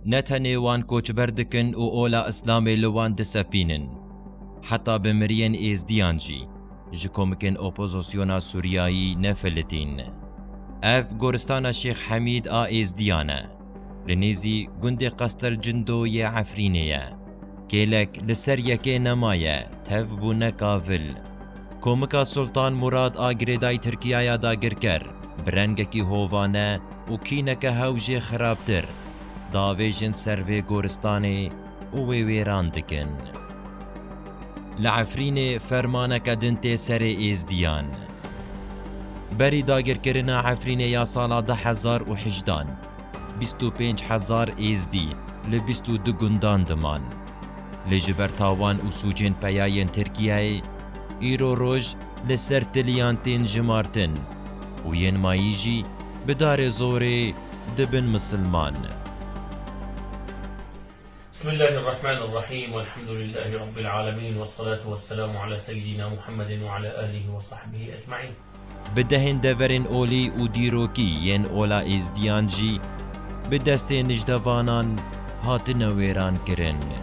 نتنه وان کوچبر دکن و اولا اسلامی لوان دسپینن حتی بمرین ایزدیان جی جکومکن اپوزیسیونا سوریایی نفلتین اف گورستان شیخ حمید ایزدیانه لنیزی گند قستر جندو ی عفرینیه کلک لسر یکی نمایه تف بو نکاول کومکا سلطان مراد آگریدای ترکیه داگر کر برنگکی هووانه و کینک هوجه خرابتر داویجن سروی گورستانی و ویران دکن لعفرین فرمانک دنت سر ایزدیان بری داگر کرنا عفرین یا سالا 10,018 25,000 ایزدی ل22 گندان دمان لجبر تاوان و سوجین پیاین ترکیه ایرو روژ لسر تلیانتین جمارتن و ین ماییجی بدار زوری دبن مسلمان. بسم الله الرحمن الرحيم والحمد لله رب العالمين والصلاة والسلام على سيدنا محمد وعلى آله وصحبه أجمعين. بدهن دورن اولی و دیروکی ین اولا ایزدیان جی بدست نجدوانان هاتن ویران کرن.